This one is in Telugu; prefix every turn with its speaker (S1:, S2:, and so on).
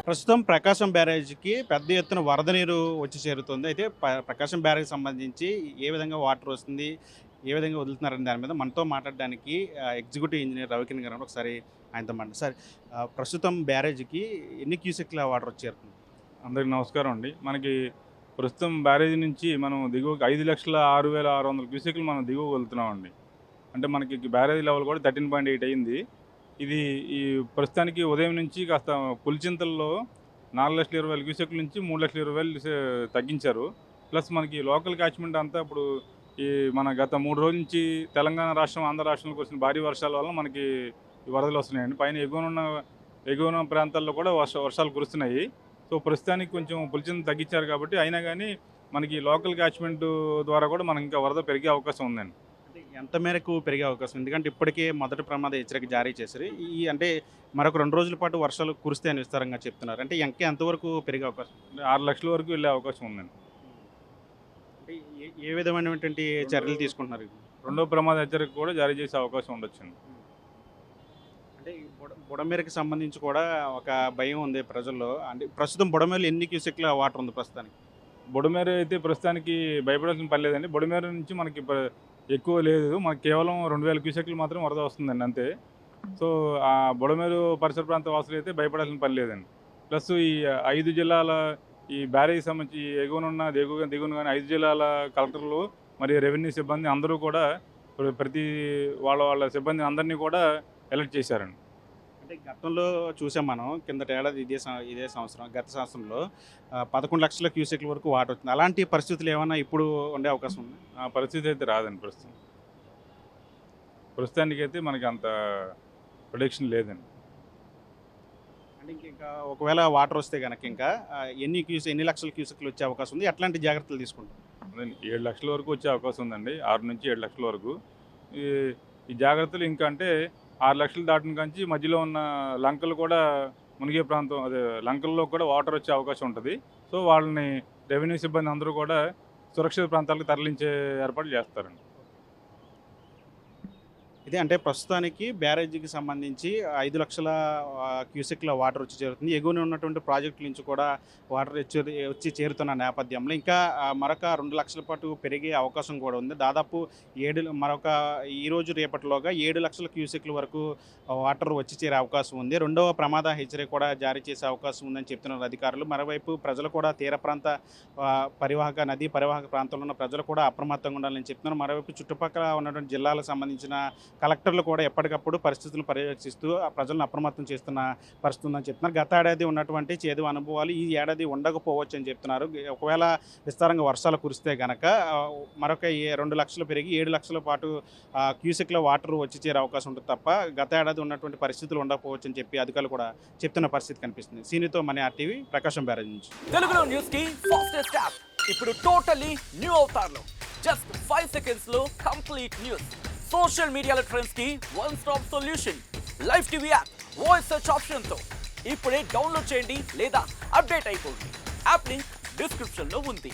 S1: ప్రస్తుతం ప్రకాశం బ్యారేజ్‌కి పెద్ద ఎత్తున వరద నీరు వచ్చి చేరుతుంది. అయితే ప్రకాశం బ్యారేజ్‌కి సంబంధించి ఏ విధంగా వాటర్ వస్తుంది? ఏ విధంగా వదులుతున్నారనే దాని మీద మనతో మాట్లాడడానికి ఎగ్జిక్యూటివ్ ఇంజినీర్ రవికిరణ్ గారు ఉన్నారు. ఒకసారి ఆయనతో మాట్లాడండి. సార్, ప్రస్తుతం బ్యారేజ్‌కి ఎన్ని క్యూసెక్‌ల వాటర్ వచ్చి చేరుతుంది?
S2: అందరికి నమస్కారం అండి. మనకి ప్రస్తుతం బ్యారేజ్ నుంచి మనం దిగువకి 5,06,600 క్యూసెక్లు మనం దిగువకు వెళ్తున్నామండి. అంటే మనకి బ్యారేజ్ లెవెల్ కూడా 13.8 అయింది. ఇది ఈ ప్రస్తుతానికి ఉదయం నుంచి కాస్త పులిచింతల్లో 4,20,000 క్యూసెక్ల నుంచి 3,20,000 తగ్గించారు. ప్లస్ మనకి లోకల్ క్యాచ్మెంట్ అంతా ఇప్పుడు ఈ మన గత 3 రోజుల నుంచి తెలంగాణ రాష్ట్రం, ఆంధ్ర రాష్ట్రంలోకి వచ్చిన భారీ వర్షాల వల్ల మనకి ఈ వరదలు వస్తున్నాయండి. పైన ఎగువన ప్రాంతాల్లో కూడా వర్షాలు కురుస్తున్నాయి. సో ప్రస్తుతానికి కొంచెం పులిచింత తగ్గించారు కాబట్టి, అయినా కానీ మనకి లోకల్ క్యాచ్మెంట్ ద్వారా కూడా మనకి ఇంకా వరద పెరిగే అవకాశం ఉందండి.
S1: అంటే ఎంత మేరకు పెరిగే అవకాశం? ఎందుకంటే ఇప్పటికే మొదటి ప్రమాద హెచ్చరిక జారీ చేశారు. అంటే మరొక 2 రోజుల పాటు వర్షాలు కురుస్తాయని విస్తారంగా చెప్తున్నారు. అంటే ఎంతవరకు పెరిగే అవకాశం?
S2: 6 లక్షల వరకు వెళ్ళే అవకాశం ఉందండి.
S1: అంటే ఏ విధమైనటువంటి చర్యలు తీసుకుంటున్నారు?
S2: రెండో ప్రమాద హెచ్చరిక కూడా జారీ చేసే అవకాశం ఉండొచ్చండి.
S1: అంటే ఈ బుడమేరుకి సంబంధించి కూడా ఒక భయం ఉంది ప్రజల్లో. అంటే ప్రస్తుతం బుడమేరులో ఎన్ని క్యూసెక్ల వాటర్ ఉంది ప్రస్తుతానికి?
S2: బుడమేరు అయితే ప్రస్తుతానికి భయపడాల్సిన పని లేదండి. బుడమేరు నుంచి మనకి ఎక్కువ లేదు. మనకి కేవలం 2,000 క్యూసెక్లు మాత్రం వరద వస్తుందండి అంతే. సో ఆ బుడమేరు పరిసర ప్రాంత వాసులు అయితే భయపడాల్సిన పని లేదండి. ప్లస్ ఈ 5 జిల్లాల ఈ బ్యారేజ్ సంబంధించి ఎగువనున్న దిగువన కానీ 5 జిల్లాల కలెక్టర్లు మరియు రెవెన్యూ సిబ్బంది అందరూ కూడా ప్రతి వాళ్ళ సిబ్బంది అందరినీ కూడా అలర్ట్ చేశారండి.
S1: అంటే గతంలో చూసాం మనం కిందట ఏడాది ఇదే సంవత్సరం గత సంవత్సరంలో 11 లక్షల క్యూసెక్ల వరకు వాటర్ వచ్చింది. అలాంటి పరిస్థితులు ఏమైనా ఇప్పుడు ఉండే అవకాశం ఉంది?
S2: ఆ పరిస్థితి అయితే రాదండి ప్రస్తుతానికైతే మనకి అంత ప్రొడిక్షన్ లేదండి.
S1: అంటే ఇంకా ఒకవేళ వాటర్ వస్తే కనుక ఇంకా ఎన్ని లక్షల క్యూసెక్లు వచ్చే అవకాశం ఉంది? ఎట్లాంటి జాగ్రత్తలు తీసుకుంటాం?
S2: 7 లక్షల వరకు వచ్చే అవకాశం ఉందండి. 6 నుంచి 7 లక్షల వరకు. ఈ జాగ్రత్తలు ఇంకా అంటే 6 లక్షలు దాటిన కంచి మధ్యలో ఉన్న లంకలు కూడా మునిగే ప్రాంతం, అదే లంకల్లో కూడా వాటర్ వచ్చే అవకాశం ఉంటుంది. సో వాళ్ళని రెవెన్యూ సిబ్బంది అందరూ కూడా సురక్షిత ప్రాంతాలకు తరలించే ఏర్పాట్లు చేస్తారండి.
S1: ఇదే అంటే ప్రస్తుతానికి బ్యారేజీకి సంబంధించి 5 లక్షల క్యూసెక్ల వాటర్ వచ్చి చేరుతుంది. ఎగువన ఉన్నటువంటి ప్రాజెక్టుల నుంచి కూడా వాటర్ వచ్చి చేరుతున్న నేపథ్యంలో ఇంకా మరొక 2 లక్షల పాటు పెరిగే అవకాశం కూడా ఉంది. దాదాపు ఈరోజు రేపటిలోగా 7 లక్షల క్యూసెక్ల వరకు వాటర్ వచ్చి చేరే అవకాశం ఉంది. రెండవ ప్రమాద హెచ్చరిక కూడా జారీ చేసే అవకాశం ఉందని చెప్తున్నారు అధికారులు. మరోవైపు ప్రజలు కూడా తీర ప్రాంత నదీ పరివాహక ప్రాంతంలో ఉన్న ప్రజలు కూడా అప్రమత్తంగా ఉండాలని చెప్తున్నారు. మరోవైపు చుట్టుపక్కల ఉన్నటువంటి జిల్లాలకు సంబంధించిన కలెక్టర్లు కూడా ఎప్పటికప్పుడు పరిస్థితులను పర్యవేక్షిస్తూ ఆ ప్రజలను అప్రమత్తం చేస్తున్న పరిస్థితి ఉందని చెప్తున్నారు. గత ఏడాది ఉన్నటువంటి చేదు అనుభవాలు ఈ ఏడాది ఉండకపోవచ్చు అని చెప్తున్నారు. ఒకవేళ విస్తారంగా వర్షాలు కురిస్తే కనుక మరొక 2 లక్షలు పెరిగి 7 లక్షల పాటు క్యూసెక్ల వాటర్ వచ్చి చేరే అవకాశం ఉంటుంది తప్ప గత ఏడాది ఉన్నటువంటి పరిస్థితులు ఉండకపోవచ్చు అని చెప్పి అధికారులు కూడా చెప్తున్న పరిస్థితి కనిపిస్తుంది. సీనితో మన ఆర్టీవీ ప్రకాశం బ్యారేజ్ నుంచి.
S3: తెలుగులో న్యూస్ కి ఫాస్టెస్ట్ యాప్ ఇప్పుడు టోటల్లీ న్యూ అవతార్లో జస్ట్ 5 సెకండ్స్ లో కంప్లీట్ న్యూస్. సోషల్ మీడియాల ట్రెండ్స్ కి one stop solution. Live TV app voice search option తో ఇప్పుడే డౌన్లోడ్ చేయండి లేదా అప్డేట్ అయిపోండి. యాప్ లింక్ డిస్క్రిప్షన్ లో ఉంది.